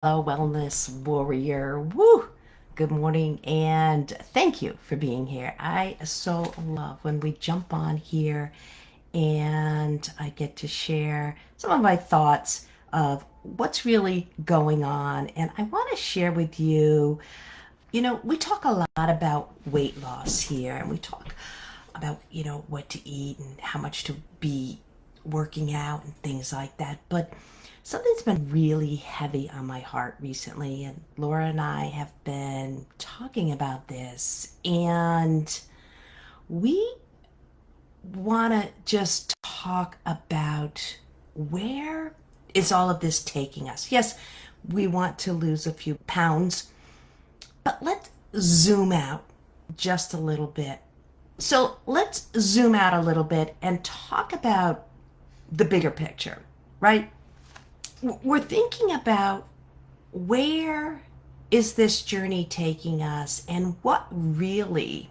Wellness warrior. Woo! Good morning and thank you for being here. I so love when we jump on here and I get to share some of my thoughts of what's really going on. And I want to share with you, we talk a lot about weight loss here and we talk about, what to eat and how much to be working out and things like that. But something's been really heavy on my heart recently, and Laura and I have been talking about this, and we want to just talk about where is all of this taking us. Yes, we want to lose a few pounds, but let's zoom out just a little bit. So let's zoom out a little bit and talk about the bigger picture, right? We're thinking about where is this journey taking us and what really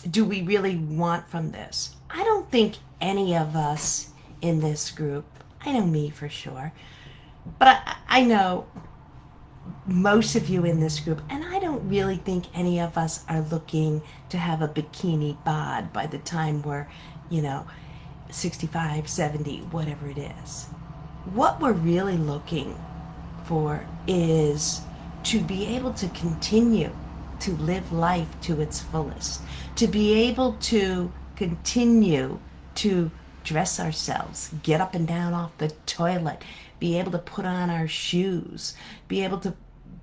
do we really want from this? I don't think any of us in this group, I know me for sure, but I know most of you in this group, and I don't really think any of us are looking to have a bikini bod by the time we're, you know, 65, 70, whatever it is. What we're really looking for is to be able to continue to live life to its fullest, to be able to continue to dress ourselves, get up and down off the toilet, be able to put on our shoes, be able to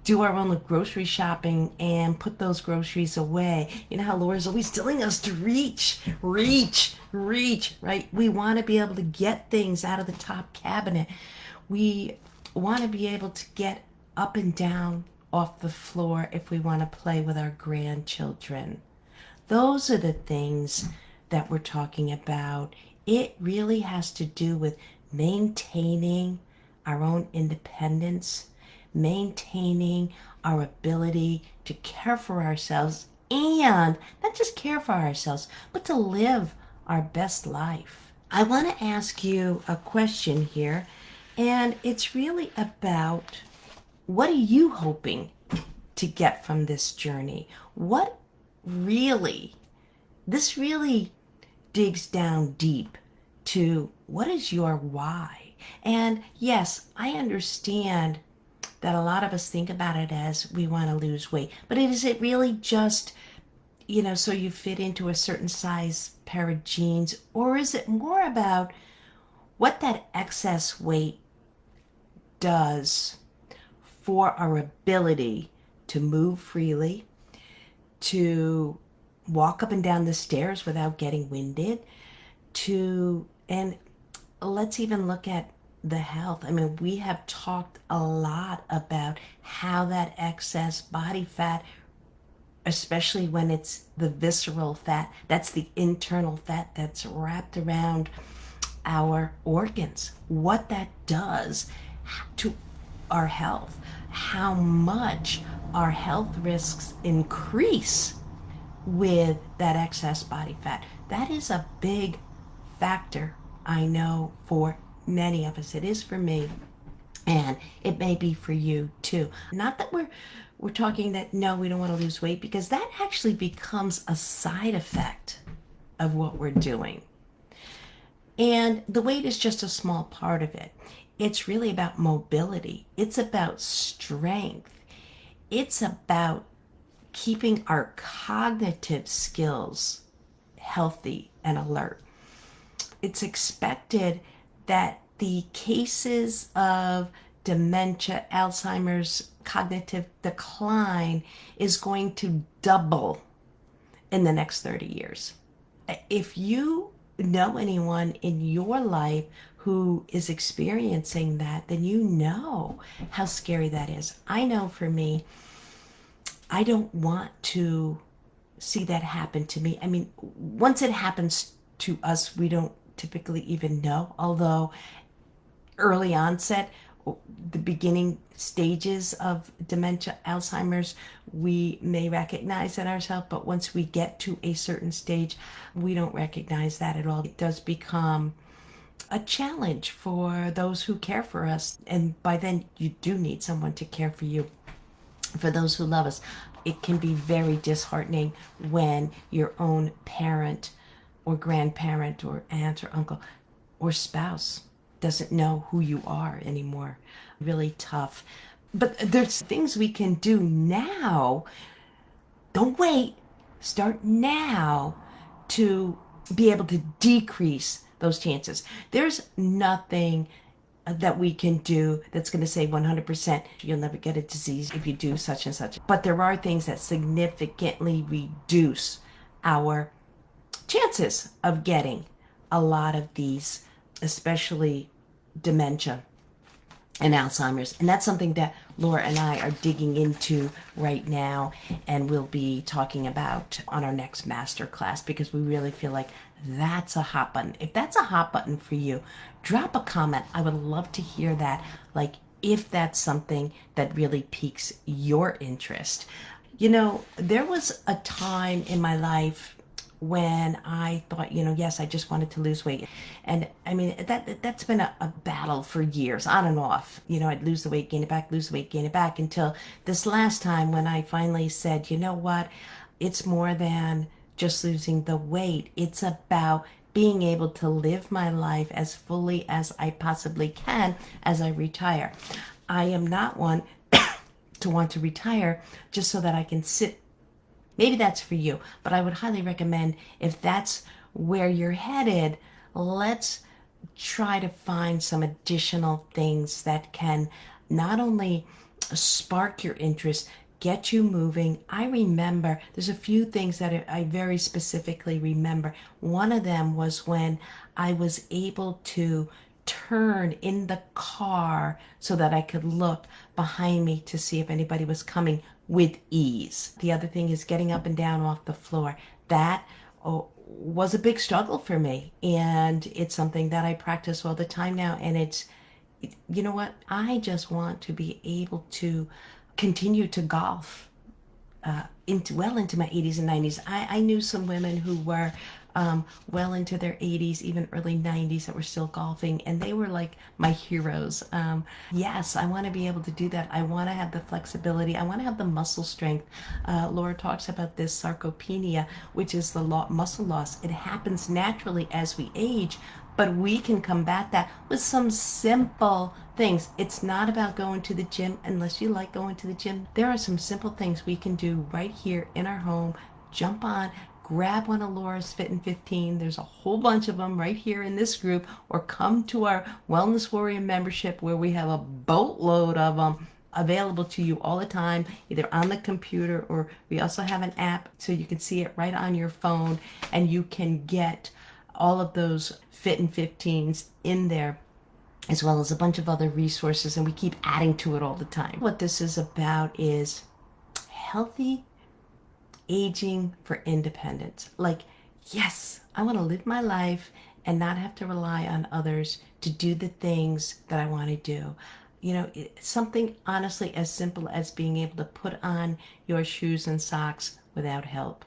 do our own grocery shopping and put those groceries away. You know how Laura's always telling us to reach, right? We want to be able to get things out of the top cabinet. We want to be able to get up and down off the floor if we want to play with our grandchildren. Those are the things that we're talking about. It really has to do with maintaining our own independence, maintaining our ability to care for ourselves, and not just care for ourselves, but to live our best life. I want to ask you a question here, and it's really about what are you hoping to get from this journey? What really, this really digs down deep to what is your why? And yes, I understand that a lot of us think about it as we want to lose weight, but is it really just, so you fit into a certain size pair of jeans, or is it more about what that excess weight does for our ability to move freely, to walk up and down the stairs without getting winded, and let's even look at the health. I mean, we have talked a lot about how that excess body fat, especially when it's the visceral fat, that's the internal fat that's wrapped around our organs, what that does to our health, how much our health risks increase with that excess body fat. That is a big factor, I know, for many of us. It is for me, and it may be for you too. Not that we're talking that no, we don't want to lose weight, because that actually becomes a side effect of what we're doing. And the weight is just a small part of it. It's really about mobility. It's about strength. It's about keeping our cognitive skills healthy and alert. It's expected that the cases of dementia, Alzheimer's, cognitive decline is going to double in the next 30 years. If you know anyone in your life who is experiencing that, then you know how scary that is. I know for me, I don't want to see that happen to me. I mean, once it happens to us, we don't typically even know, although early onset, the beginning stages of dementia, Alzheimer's, we may recognize in ourselves, but once we get to a certain stage, we don't recognize that at all. It does become a challenge for those who care for us. And by then, you do need someone to care for you. For those who love us, it can be very disheartening when your own parent or grandparent or aunt or uncle or spouse doesn't know who you are anymore. Really tough. But there's things we can do now. Don't wait. Start now to be able to decrease those chances. There's nothing that we can do that's going to say 100% you'll never get a disease if you do such and such. But there are things that significantly reduce our chances of getting a lot of these, especially dementia and Alzheimer's. And that's something that Laura and I are digging into right now, and we'll be talking about on our next master class, because we really feel like that's a hot button. If that's a hot button for you, drop a comment. I would love to hear that. Like, if that's something that really piques your interest. You know, there was a time in my life when I thought, yes, I just wanted to lose weight. And I mean, that's been a battle for years, on and off. I'd lose the weight, gain it back, lose the weight, gain it back, until this last time when I finally said, you know what, it's more than just losing the weight. It's about being able to live my life as fully as I possibly can as I retire. I am not one to want to retire just so that I can sit. Maybe that's for you, but I would highly recommend, if that's where you're headed, let's try to find some additional things that can not only spark your interest, get you moving. I remember there's a few things that I very specifically remember. One of them was when I was able to turn in the car so that I could look behind me to see if anybody was coming with ease. The other thing is getting up and down off the floor. That was a big struggle for me, and it's something that I practice all the time now. And you know what? I just want to be able to continue to golf into my 80s and 90s. I knew some women who were well into their 80s, even early 90s, that were still golfing, and they were like my heroes. Yes, I want to be able to do that. I want to have the flexibility. I want to have the muscle strength. Laura talks about this sarcopenia, which is the muscle loss. It happens naturally as we age, but we can combat that with some simple things. It's not about going to the gym unless you like going to the gym. There are some simple things we can do right here in our home. Jump on, grab one of Laura's Fit in 15. There's a whole bunch of them right here in this group, or come to our Wellness Warrior membership, where we have a boatload of them available to you all the time, either on the computer, or we also have an app so you can see it right on your phone, and you can get all of those Fit in 15s in there, as well as a bunch of other resources, and we keep adding to it all the time. What this is about is healthy aging for independence. Like, yes, I want to live my life and not have to rely on others to do the things that I want to do. Something honestly as simple as being able to put on your shoes and socks without help.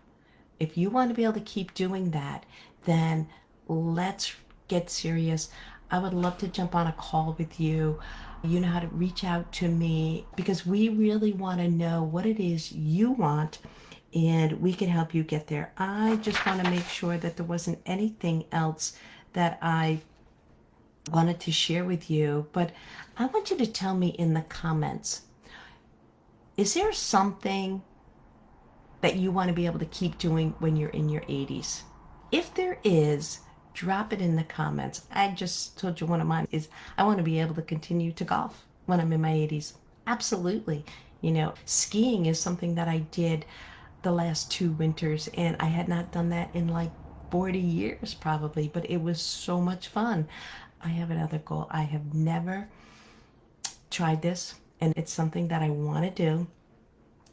If you want to be able to keep doing that, then let's get serious. I would love to jump on a call with you. You know how to reach out to me, because we really want to know what it is you want, and we can help you get there. I just want to make sure that there wasn't anything else that I wanted to share with you, but I want you to tell me in the comments, is there something that you want to be able to keep doing when you're in your 80s? If there is, drop it in the comments. I just told you one of mine is I want to be able to continue to golf when I'm in my 80s. Absolutely. Skiing is something that I did the last 2 winters, and I had not done that in like 40 years probably, but it was so much fun. I have another goal. I have never tried this, and it's something that I want to do.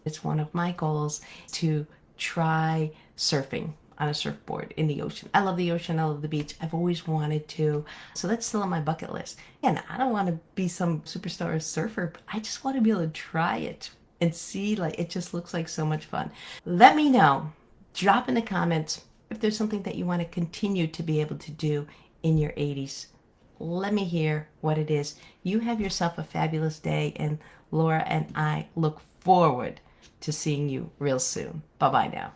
It's one of my goals to try surfing on a surfboard in the ocean. I love the ocean. I love the beach. I've always wanted to. So that's still on my bucket list. And I don't want to be some superstar surfer, but I just want to be able to try it and see, like, it just looks like so much fun. Let me know. Drop in the comments if there's something that you want to continue to be able to do in your 80s. let me hear what it is. You have yourself a fabulous day, and Laura and I look forward to seeing you real soon. Bye bye now.